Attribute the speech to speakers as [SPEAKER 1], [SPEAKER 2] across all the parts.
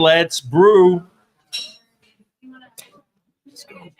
[SPEAKER 1] Let's brew.
[SPEAKER 2] Let's go.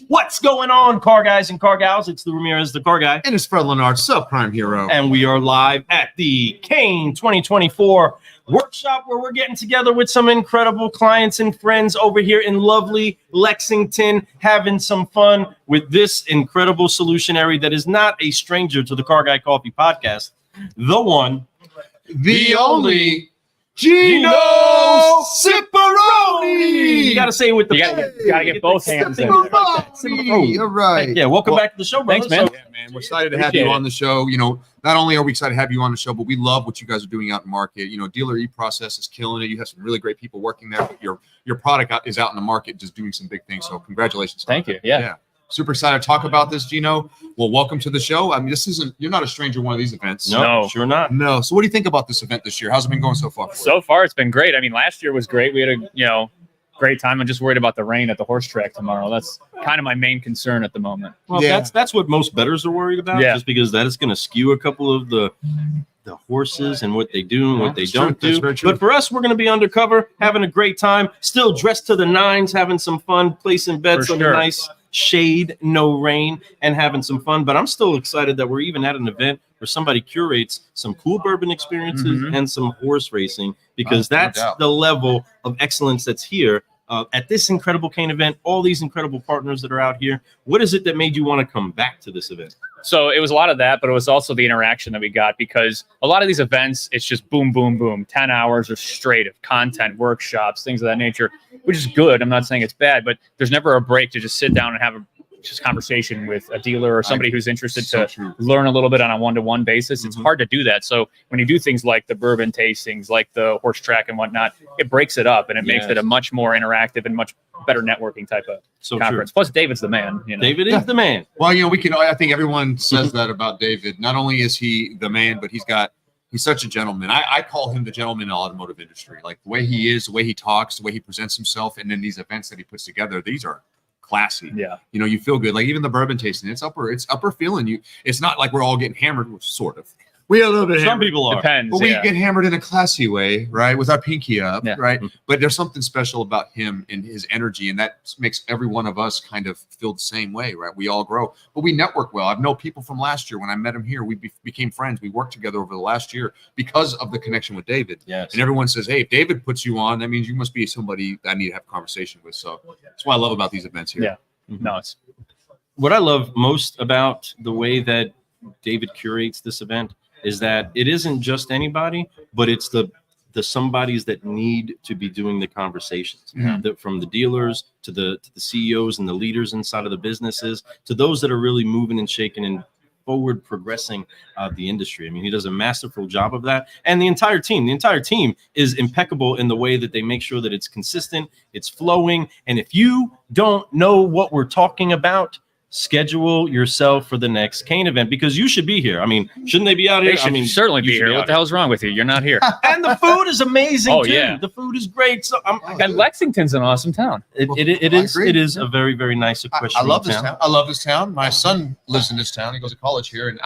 [SPEAKER 1] What's going on, car guys and car gals? It's the Ramirez, the car guy.
[SPEAKER 2] And it's Fred Leonard, subprime hero.
[SPEAKER 1] And we are live at the Kain 2024 workshop where we're getting together with some incredible clients and friends over here in lovely Lexington, having some fun with this incredible solutionary that is not a stranger to the Car Guy Coffee podcast. The one,
[SPEAKER 2] the only
[SPEAKER 1] Gino
[SPEAKER 2] Cipperoni.
[SPEAKER 1] You got to say it with the...
[SPEAKER 3] You gotta get both hands in.
[SPEAKER 2] Cipperoni. All right.
[SPEAKER 1] Yeah, welcome back to the show, brother.
[SPEAKER 3] Thanks, man.
[SPEAKER 2] Yeah, man. We're excited to have you on the show. You know, not only are we excited to have you on the show, but we love what you guys are doing out in the market. You know, dealer eProcess is killing it. You have some really great people working there. But your product is out in the market just doing some big things. So congratulations.
[SPEAKER 3] Thank you. Yeah.
[SPEAKER 2] Super excited to talk about this, Gino. Well, welcome to the show. I mean, you're not a stranger to one of these events.
[SPEAKER 1] No, sure not.
[SPEAKER 2] No. So what do you think about this event this year? How's it been going so far for you?
[SPEAKER 3] So far, it's been great. I mean, last year was great. We had a, great time. I'm just worried about the rain at the horse track tomorrow. That's kind of my main concern at the moment.
[SPEAKER 1] Well, that's what most bettors are worried about, just because that is going to skew a couple of the horses and what they do and what they don't do. But for us, we're going to be undercover, having a great time, still dressed to the nines, having some fun, placing bets on the nice shade, no rain, and having some fun. But I'm still excited that we're even at an event where somebody curates some cool bourbon experiences and some horse racing, because that's the level of excellence that's here at this incredible Kain event, all these incredible partners that are out here. What is it that made you want to come back to this event?
[SPEAKER 3] So it was a lot of that, but it was also the interaction that we got, because a lot of these events, it's just boom, boom, boom, 10 hours or straight of content, workshops, things of that nature, which is good. I'm not saying it's bad, but there's never a break to just sit down and have a conversation with a dealer or somebody who's interested to learn a little bit on a one-to-one basis. It's hard to do that. So when you do things like the bourbon tastings, like the horse track and whatnot, it breaks it up and it makes it a much more interactive and much better networking type of conference. Plus, David's the man.
[SPEAKER 1] David is the man.
[SPEAKER 2] Well, I think everyone says that about David. Not only is he the man, but he's such a gentleman. I call him the gentleman in the automotive industry. Like the way he is, the way he talks, the way he presents himself, and then these events that he puts together, these are classy.
[SPEAKER 3] Yeah.
[SPEAKER 2] You feel good. Like even the bourbon tasting, it's upper feeling. It's not like we're all getting hammered, sort of. We a little bit.
[SPEAKER 1] Some people are.
[SPEAKER 3] Depends.
[SPEAKER 2] But we get hammered in a classy way, right? With our pinky up, right? But there's something special about him and his energy, and that makes every one of us kind of feel the same way, right? We all grow, but we network well. I've known people from last year. When I met him here, we became friends. We worked together over the last year because of the connection with David.
[SPEAKER 1] Yes. And
[SPEAKER 2] everyone says, hey, if David puts you on, that means you must be somebody that I need to have a conversation with. So that's what I love about these events here.
[SPEAKER 3] Yeah. No, it's
[SPEAKER 1] what I love most about the way that David curates this event is that it isn't just anybody, but it's the somebodies that need to be doing the conversations, from the dealers to the CEOs and the leaders inside of the businesses, to those that are really moving and shaking and forward progressing the industry. I mean, he does a masterful job of that. And the entire team is impeccable in the way that they make sure that it's consistent, it's flowing. And if you don't know what we're talking about, schedule yourself for the next Kain event, because you should be here. I mean, shouldn't they be out here?
[SPEAKER 3] They should certainly be here. What the hell's wrong with you? You're not here.
[SPEAKER 1] And the food is amazing too.
[SPEAKER 3] Yeah.
[SPEAKER 1] The food is great. So
[SPEAKER 3] and Lexington's an awesome town.
[SPEAKER 1] It is a very, very nice
[SPEAKER 2] I love this town. I love this town. My son lives in this town. He goes to college here, and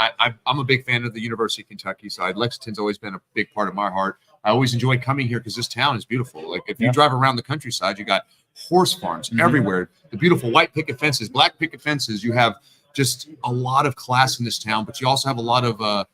[SPEAKER 2] I'm a big fan of the University of Kentucky side. Lexington's always been a big part of my heart. I always enjoy coming here because this town is beautiful. Like if you drive around the countryside, you got horse farms everywhere, the beautiful white picket fences, black picket fences. You have just a lot of class in this town, but you also have a lot of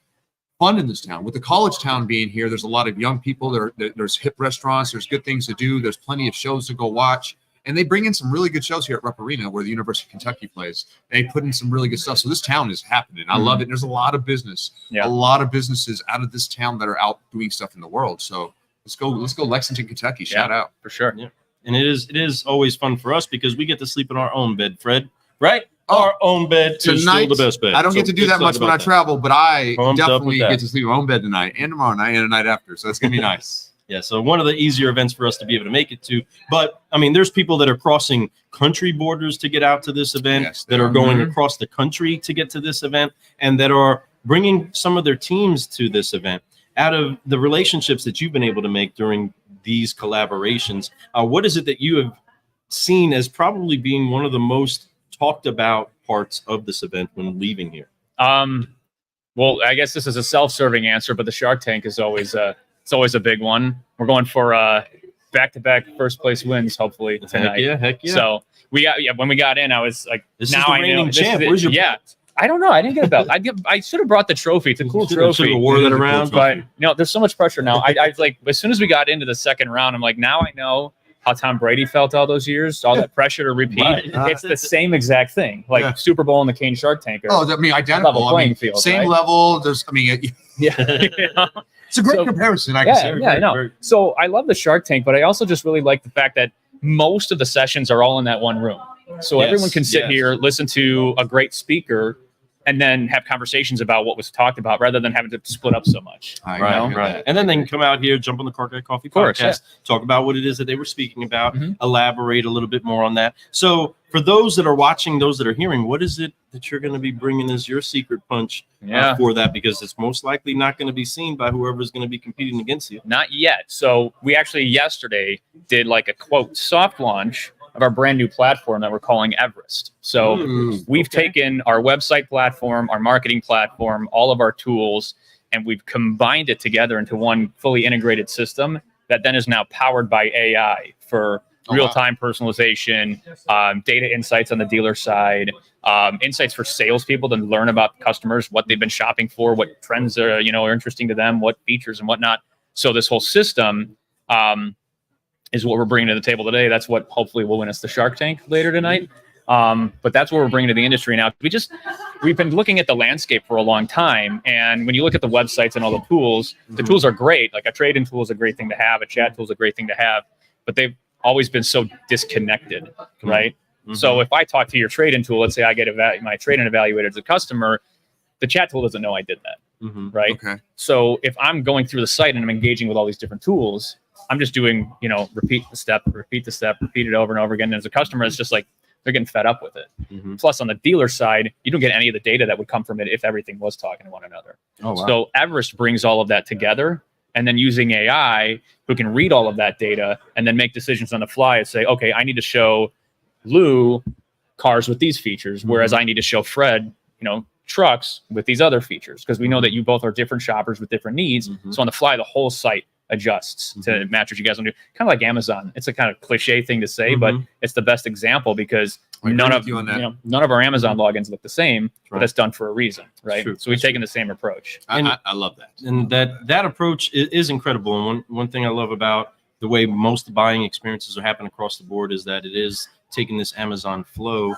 [SPEAKER 2] fun in this town. With the college town being here, there's a lot of young people. There's hip restaurants. There's good things to do. There's plenty of shows to go watch. And they bring in some really good shows here at Rupp Arena, where the University of Kentucky plays. They put in some really good stuff. So this town is happening. I love it. And there's a lot of business, a lot of businesses out of this town that are out doing stuff in the world. So let's go Lexington, Kentucky. Shout out.
[SPEAKER 3] For sure.
[SPEAKER 1] Yeah. And it is always fun for us because we get to sleep in our own bed, Fred, right? our own bed is still
[SPEAKER 2] Tonight,
[SPEAKER 1] the best bed.
[SPEAKER 2] I don't
[SPEAKER 1] So
[SPEAKER 2] get to do that
[SPEAKER 1] excited
[SPEAKER 2] much when
[SPEAKER 1] about
[SPEAKER 2] I
[SPEAKER 1] that.
[SPEAKER 2] travel, but I
[SPEAKER 1] Pumped up
[SPEAKER 2] definitely
[SPEAKER 1] with that.
[SPEAKER 2] get to sleep in my own bed tonight and tomorrow night and the night after. So it's going to be nice.
[SPEAKER 1] Yeah, so one of the easier events for us to be able to make it to. But I mean, there's people that are crossing country borders to get out to this event,
[SPEAKER 2] Yes,
[SPEAKER 1] that
[SPEAKER 2] there
[SPEAKER 1] are
[SPEAKER 2] are.
[SPEAKER 1] going
[SPEAKER 3] Mhm.
[SPEAKER 1] across the country to get to this event, and that are bringing some of their teams to this event. Out of the relationships that you've been able to make during these collaborations, what is it that you have seen as probably being one of the most talked about parts of this event when leaving here?
[SPEAKER 3] Well, I guess this is a self-serving answer, but the Shark Tank is always it's always a big one. We're going for back-to-back first place wins, hopefully tonight.
[SPEAKER 1] Heck yeah.
[SPEAKER 3] So when we got in, I was like,
[SPEAKER 1] This
[SPEAKER 3] now
[SPEAKER 1] is the
[SPEAKER 3] I know.
[SPEAKER 1] reigning
[SPEAKER 3] This
[SPEAKER 1] champ.
[SPEAKER 3] is it.
[SPEAKER 1] Where's your
[SPEAKER 3] Yeah.
[SPEAKER 1] belt?
[SPEAKER 3] I don't know. I didn't get a belt. I should have brought the trophy. It's a cool
[SPEAKER 1] Should've
[SPEAKER 3] trophy.
[SPEAKER 1] wore
[SPEAKER 2] It
[SPEAKER 1] that
[SPEAKER 2] is a cool
[SPEAKER 1] around.
[SPEAKER 2] trophy.
[SPEAKER 3] But there's so much pressure now. I like as soon as we got into the second round, I'm like, now I know how Tom Brady felt all those years, all that pressure to repeat.
[SPEAKER 1] Right.
[SPEAKER 3] It's the same exact thing, like
[SPEAKER 2] Yeah.
[SPEAKER 3] Super Bowl and the Kane Shark Tank.
[SPEAKER 2] Oh, I mean, identical.
[SPEAKER 3] Level
[SPEAKER 2] I
[SPEAKER 3] playing
[SPEAKER 2] mean,
[SPEAKER 3] field,
[SPEAKER 2] same
[SPEAKER 3] right?
[SPEAKER 2] level. There's, I mean,
[SPEAKER 3] yeah.
[SPEAKER 2] it's a great
[SPEAKER 3] So-
[SPEAKER 2] comparison. I can say.
[SPEAKER 3] Yeah, I know. So I love the Shark Tank, but I also just really like the fact that most of the sessions are all in that one room. So
[SPEAKER 1] Yes,
[SPEAKER 3] everyone can sit
[SPEAKER 1] yes.
[SPEAKER 3] here, listen to a great speaker, and then have conversations about what was talked about rather than having to split up so much.
[SPEAKER 1] Right. And then they can come out here, jump on the Car Guy Coffee
[SPEAKER 3] course,
[SPEAKER 1] podcast, talk about what it is that they were speaking about,
[SPEAKER 3] Mhm.
[SPEAKER 1] elaborate a little bit more on that. So for those that are watching, those that are hearing, what is it that you're going to be bringing as your secret punch
[SPEAKER 3] Yeah.
[SPEAKER 1] for that? Because it's most likely not going to be seen by whoever's going to be competing against you.
[SPEAKER 3] Not yet. So we actually yesterday did like a quote soft launch of our brand new platform that we're calling Everest. So we've taken our website platform, our marketing platform, all of our tools, and we've combined it together into one fully integrated system that then is now powered by AI for real-time personalization, data insights on the dealer side, insights for salespeople to learn about customers, what they've been shopping for, what trends are interesting to them, what features and whatnot. So this whole system is what we're bringing to the table today. That's what hopefully will win us the Shark Tank later tonight. But that's what we're bringing to the industry now. We've been looking at the landscape for a long time. And when you look at the websites and all the tools are great. Like a trade-in tool is a great thing to have. A chat tool is a great thing to have. But they've always been so disconnected, right?
[SPEAKER 1] Mhm.
[SPEAKER 3] So if I talk to your trade-in tool, let's say I get my trade-in evaluated as a customer, the chat tool doesn't know I did that,
[SPEAKER 1] Mhm.
[SPEAKER 3] right?
[SPEAKER 2] Okay.
[SPEAKER 3] So if I'm going through the site and I'm engaging with all these different tools, I'm just doing, repeat the step, repeat it over and over again. And as a customer, it's just like they're getting fed up with it.
[SPEAKER 1] Mhm.
[SPEAKER 3] Plus, on the dealer side, you don't get any of the data that would come from it if everything was talking to one another.
[SPEAKER 1] Oh, wow.
[SPEAKER 3] So Everest brings all of that together, and then using AI, who can read all of that data and then make decisions on the fly and say, okay, I need to show Lou cars with these features, whereas I need to show Fred, trucks with these other features, because we know that you both are different shoppers with different needs.
[SPEAKER 1] Mhm.
[SPEAKER 3] So on the fly, the whole site adjusts to match what you guys want to do. Kind of like Amazon. It's a kind of cliche thing to say, but it's the best example because
[SPEAKER 2] I agree
[SPEAKER 3] none
[SPEAKER 2] with
[SPEAKER 3] of
[SPEAKER 2] you on that.
[SPEAKER 3] none of our Amazon logins look the same, but
[SPEAKER 1] Right.
[SPEAKER 3] that's done for a reason, right?
[SPEAKER 1] True.
[SPEAKER 3] So we've taken the same approach.
[SPEAKER 2] I love that.
[SPEAKER 1] And that approach is incredible. And one thing I love about the way most buying experiences are happening across the board is that it is taking this Amazon flow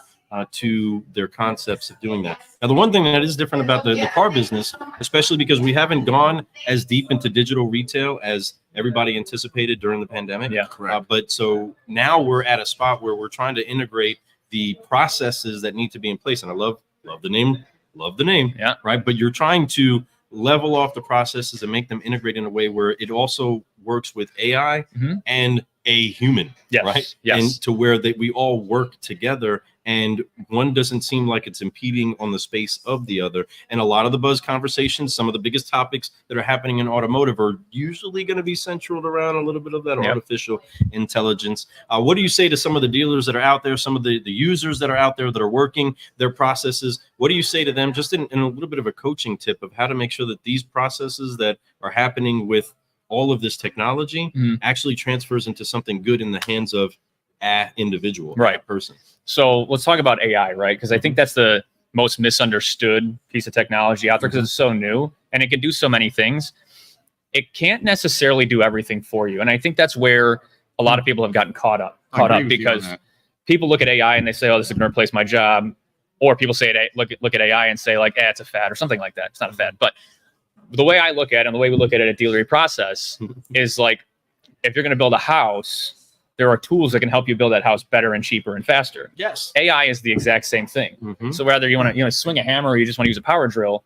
[SPEAKER 1] to their concepts of doing that. Now, the one thing that is different about the car business, especially because we haven't gone as deep into digital retail as everybody anticipated during the pandemic.
[SPEAKER 3] Yeah.
[SPEAKER 2] Correct.
[SPEAKER 1] But so now we're at a spot where we're trying to integrate the processes that need to be in place. And I love the name,
[SPEAKER 3] Yeah.
[SPEAKER 1] right? But you're trying to level off the processes and make them integrate in a way where it also works with AI and a human,
[SPEAKER 3] Yes.
[SPEAKER 1] right?
[SPEAKER 3] Yes.
[SPEAKER 1] And to where that we all work together and one doesn't seem like it's impeding on the space of the other. And a lot of the buzz conversations, some of the biggest topics that are happening in automotive are usually going to be centered around a little bit of that artificial intelligence. What do you say to some of the dealers that are out there, some of the users that are out there that are working their processes? What do you say to them just in a little bit of a coaching tip of how to make sure that these processes that are happening with all of this technology actually transfers into something good in the hands of an individual,
[SPEAKER 3] Right.
[SPEAKER 1] a person?
[SPEAKER 3] So let's talk about AI, right? Because I think that's the most misunderstood piece of technology out there because it's so new and it can do so many things. It can't necessarily do everything for you. And I think that's where a lot of people have gotten caught up
[SPEAKER 2] I agree with you on
[SPEAKER 3] because
[SPEAKER 2] that.
[SPEAKER 3] people look at AI and they say, oh, this is going to replace my job. Or people say, look at AI and say like, it's a fad or something like that. It's not a fad. But the way I look at it and the way we look at it at Dealer eProcess is like, if you're going to build a house, there are tools that can help you build that house better and cheaper and faster.
[SPEAKER 1] Yes.
[SPEAKER 3] AI is the exact same thing. So whether you want to swing a hammer or you just want to use a power drill,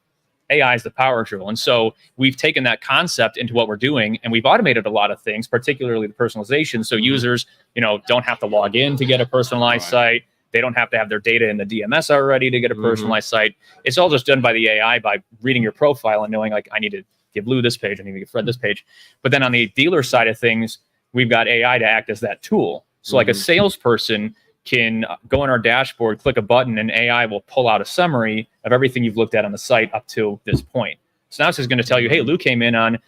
[SPEAKER 3] AI is the power drill. And so we've taken that concept into what we're doing, and we've automated a lot of things, particularly the personalization. So users, don't have to log in to get a personalized site. They don't have to have their data in the DMS already to get a personalized site. It's all just done by the AI by reading your profile and knowing, like, I need to give Lou this page, I need to give Fred this page. But then on the dealer side of things, we've got AI to act as that tool. So like a salesperson can go on our dashboard, click a button, and AI will pull out a summary of everything you've looked at on the site up to this point. So now it's just going to tell you, hey, Lou came in on,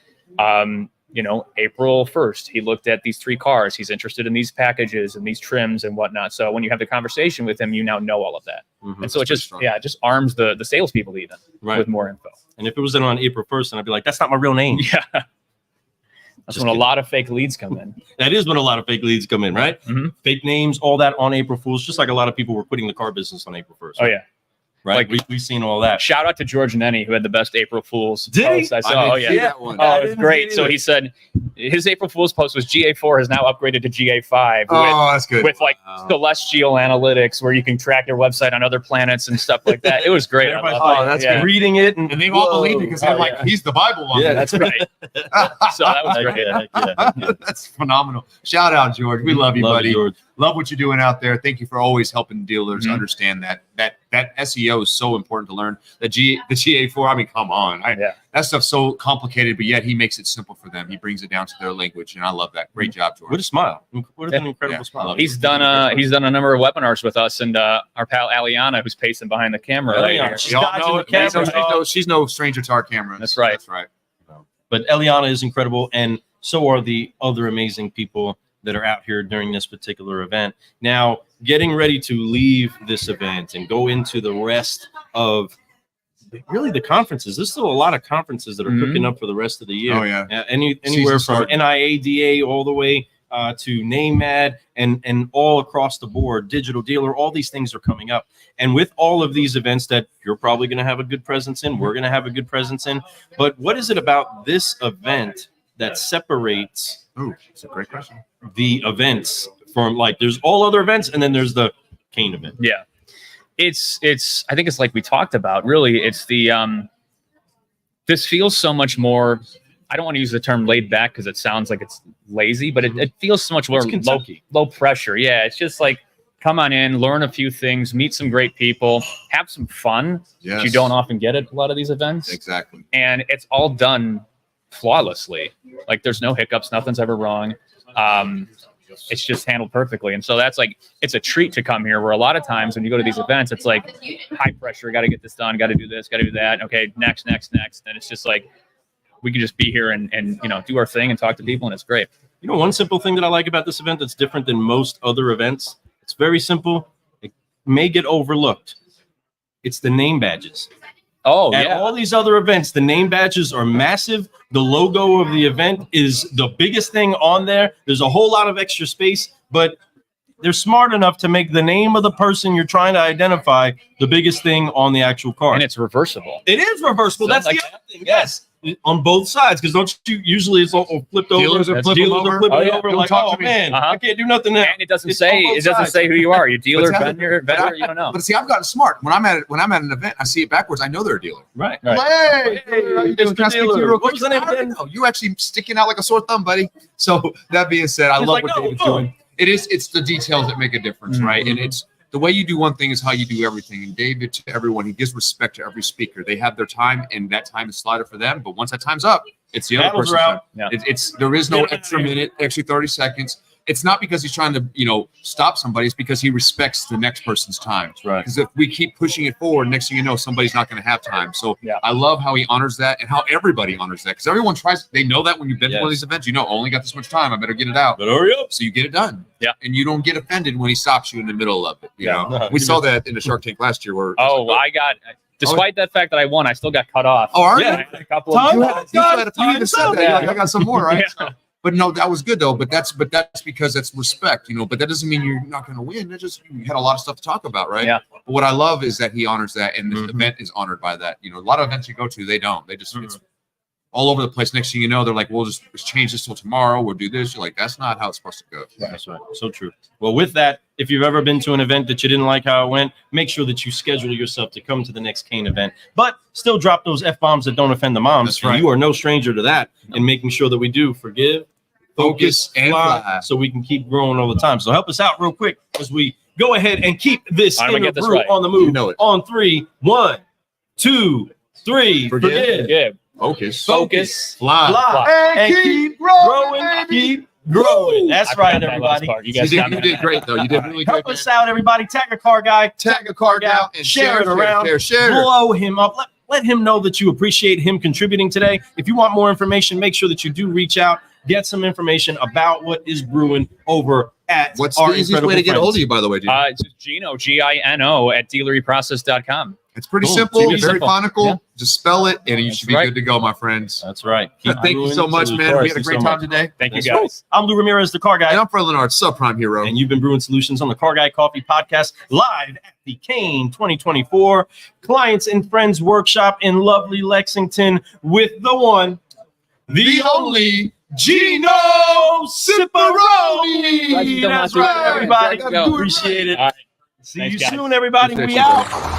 [SPEAKER 3] April 1st. He looked at these 3 cars. He's interested in these packages and these trims and whatnot. So when you have the conversation with him, you now know all of that. And so it just arms the salespeople even with more info.
[SPEAKER 1] And if it was on April 1st, and I'd be like, that's not my real name.
[SPEAKER 3] Yeah. That's when a lot of fake leads come in.
[SPEAKER 1] That is when a lot of fake leads come in, right? Fake names, all that on April Fools, just like a lot of people were quitting the car business on April 1st.
[SPEAKER 3] Oh, yeah.
[SPEAKER 1] Right?
[SPEAKER 3] Like,
[SPEAKER 1] we've seen all that.
[SPEAKER 3] Shout out to George Nenny, who had the best April Fool's
[SPEAKER 1] post.
[SPEAKER 3] I saw.
[SPEAKER 2] That one.
[SPEAKER 3] Oh, it was great. So he said his April Fool's post was GA4 has now upgraded to GA5
[SPEAKER 2] that's good.
[SPEAKER 3] with like celestial analytics where you can track your website on other planets and stuff like that. It was great.
[SPEAKER 1] That's good. Reading it. And
[SPEAKER 2] they've all believed it because they're like, he's the Bible one.
[SPEAKER 3] Yeah, that's right. So that was great.
[SPEAKER 2] That's phenomenal. Shout out, George. We love you, buddy.
[SPEAKER 1] George.
[SPEAKER 2] Love what you're doing out there. Thank you for always helping dealers understand that SEO is so important to learn. The GA4, I mean, come on. That stuff's so complicated, but yet he makes it simple for them. He brings it down to their language, and I love that. Great job, George.
[SPEAKER 1] What a smile. What an incredible smile.
[SPEAKER 3] He's done a number of webinars with us, and our pal Aliana, who's pacing behind the camera.
[SPEAKER 2] She's no stranger to our camera.
[SPEAKER 3] That's right.
[SPEAKER 2] That's right.
[SPEAKER 1] But Eliana is incredible, and so are the other amazing people that are out here during this particular event. Now, getting ready to leave this event and go into the rest of really the conferences. There's still a lot of conferences that are cooking up for the rest of the year.
[SPEAKER 2] Oh, yeah.
[SPEAKER 1] Anywhere from NIADA all the way to NAMAD and all across the board, Digital Dealer, all these things are coming up. And with all of these events that you're probably going to have a good presence in, we're going to have a good presence in. But what is it about this event that separates
[SPEAKER 2] that's a great question.
[SPEAKER 1] The events from, like, there's all other events and then there's the Kain event?
[SPEAKER 3] Yeah. It's I think it's like we talked about, really. It's the this feels so much more, I don't want to use the term laid back because it sounds like it's lazy, but it feels so much more low pressure. Yeah, it's just like, come on in, learn a few things, meet some great people, have some fun.
[SPEAKER 2] Yes.
[SPEAKER 3] You don't often get at a lot of these events.
[SPEAKER 2] Exactly.
[SPEAKER 3] And it's all done flawlessly. Like, there's no hiccups, nothing's ever wrong. It's just handled perfectly. And so that's like, it's a treat to come here, where a lot of times when you go to these events, it's like high pressure, got to get this done, got to do this, got to do that. Okay, next. And it's just like, we can just be here and do our thing and talk to people, and it's great.
[SPEAKER 1] One simple thing that I like about this event that's different than most other events, it's very simple. It may get overlooked. It's the name badges.
[SPEAKER 3] Oh,
[SPEAKER 1] At all these other events, the name badges are massive. The logo of the event is the biggest thing on there. There's a whole lot of extra space, but they're smart enough to make the name of the person you're trying to identify the biggest thing on the actual card.
[SPEAKER 3] And it's reversible.
[SPEAKER 1] It is reversible.
[SPEAKER 3] So
[SPEAKER 1] That's
[SPEAKER 3] like
[SPEAKER 1] the other thing. Yes. On both sides, because don't you usually it's all flipped over.
[SPEAKER 2] Dealers are flipping over.
[SPEAKER 1] Like, oh man, I can't do nothing now.
[SPEAKER 3] And it doesn't say who you are. You dealer, vendor, you don't know.
[SPEAKER 2] But see, I've gotten smart. When I'm at an event, I see it backwards. I know they're a dealer.
[SPEAKER 1] Right.
[SPEAKER 2] Hey, how you doing? Can I speak to you real quick?
[SPEAKER 1] What was the name again?
[SPEAKER 2] You actually sticking out like a sore thumb, buddy. So that being said, I love what David's doing. It's the details that make a difference, right? And it's the way you do one thing is how you do everything. And David, to everyone, he gives respect to every speaker. They have their time, and that time is slotted for them. But once that time's up, it's the other person's time.
[SPEAKER 3] Yeah.
[SPEAKER 2] There is no extra minute, extra 30 seconds. It's not because he's trying to, stop somebody. It's because he respects the next person's time.
[SPEAKER 1] Right.
[SPEAKER 2] Because if we keep pushing it forward, next thing you know, somebody's not going to have time. So I love how he honors that and how everybody honors that. Because everyone they know that when you've been to one of these events, only got this much time. I better get it out.
[SPEAKER 1] But hurry up.
[SPEAKER 2] So you get it done.
[SPEAKER 3] Yeah.
[SPEAKER 2] And you don't get offended when he stops you in the middle of it. You know? We saw that in the Shark Tank last year. Where
[SPEAKER 3] despite that fact that I won, I still got cut off.
[SPEAKER 2] Oh, are you?
[SPEAKER 3] I had a couple of
[SPEAKER 2] you even said that.
[SPEAKER 3] Yeah.
[SPEAKER 2] Like, I got some more, right?
[SPEAKER 3] Yeah.
[SPEAKER 2] But no, that was good though. But that's because that's respect, But that doesn't mean you're not going to win. That just you had a lot of stuff to talk about, right?
[SPEAKER 3] Yeah.
[SPEAKER 2] But what I love is that he honors that, and the event is honored by that. A lot of events you go to, they don't. They just all over the place. Next thing you know, they're like, we'll just change this till tomorrow. We'll do this. You're like, that's not how it's supposed to go.
[SPEAKER 1] That's right. So true. Well, with that, if you've ever been to an event that you didn't like how it went, make sure that you schedule yourself to come to the next Kain event. But still drop those F-bombs that don't offend the moms.
[SPEAKER 2] That's right.
[SPEAKER 1] And you are no stranger to that. And making sure that we do forgive, focus,
[SPEAKER 2] and fly.
[SPEAKER 1] so we can keep growing all the time. So help us out real quick as we go ahead and keep this
[SPEAKER 3] I'm gonna
[SPEAKER 1] inner
[SPEAKER 3] get this
[SPEAKER 1] brew
[SPEAKER 3] right.
[SPEAKER 1] on the move.
[SPEAKER 2] You know it.
[SPEAKER 1] On 3, 1, 2, 3. Forgive.
[SPEAKER 3] Yeah.
[SPEAKER 2] Focus. Fly.
[SPEAKER 1] Fly. And keep growing. Keep growing. That's
[SPEAKER 3] I
[SPEAKER 1] right,
[SPEAKER 3] forgot that last
[SPEAKER 1] everybody.
[SPEAKER 3] part. You
[SPEAKER 2] You
[SPEAKER 3] guys got
[SPEAKER 2] did,
[SPEAKER 3] me.
[SPEAKER 2] you did great, though. You did really great.
[SPEAKER 1] Help us out, everybody. Tag a car guy.
[SPEAKER 2] Tag a card out and
[SPEAKER 1] Share it around.
[SPEAKER 2] Share.
[SPEAKER 1] Blow him up. Let him know that you appreciate him contributing today. If you want more information, make sure that you do reach out, get some information about what is brewing over at
[SPEAKER 2] What's
[SPEAKER 1] our
[SPEAKER 2] the easiest
[SPEAKER 1] incredible
[SPEAKER 2] way to get a hold of
[SPEAKER 1] friends.
[SPEAKER 2] you, by the way, dude?
[SPEAKER 3] It's just Gino, Gino at dealereprocess.com.
[SPEAKER 2] It's pretty
[SPEAKER 1] Cool.
[SPEAKER 2] simple,
[SPEAKER 3] Super
[SPEAKER 2] very
[SPEAKER 3] simple.
[SPEAKER 2] conical.
[SPEAKER 3] Yeah.
[SPEAKER 2] Just spell it, and you
[SPEAKER 3] That's
[SPEAKER 2] should be
[SPEAKER 3] right.
[SPEAKER 2] good to go, my friends.
[SPEAKER 1] That's right. Keep
[SPEAKER 2] Thank you
[SPEAKER 1] brewing
[SPEAKER 2] so much,
[SPEAKER 1] Solutions.
[SPEAKER 2] man. We had a
[SPEAKER 1] Thank you
[SPEAKER 2] great
[SPEAKER 1] so
[SPEAKER 2] time
[SPEAKER 1] much.
[SPEAKER 2] today.
[SPEAKER 3] Thank you
[SPEAKER 1] That's cool.
[SPEAKER 3] guys.
[SPEAKER 1] I'm Lou Ramirez, the car guy.
[SPEAKER 2] And I'm Fred Leonard, subprime hero.
[SPEAKER 1] And you've been Brewing Solutions on the Car Guy Coffee Podcast live at the Kain 2024 Clients and Friends Workshop in lovely Lexington with the one, the only Gino Cipperoni.
[SPEAKER 3] Glad you come
[SPEAKER 1] That's
[SPEAKER 3] on through.
[SPEAKER 1] right, everybody.
[SPEAKER 2] I gotta do it
[SPEAKER 1] Appreciate it.
[SPEAKER 3] All right.
[SPEAKER 1] See
[SPEAKER 3] Thanks,
[SPEAKER 1] you
[SPEAKER 3] guys.
[SPEAKER 1] soon, everybody.
[SPEAKER 2] Appreciate
[SPEAKER 1] We
[SPEAKER 2] you,
[SPEAKER 1] out.
[SPEAKER 2] buddy.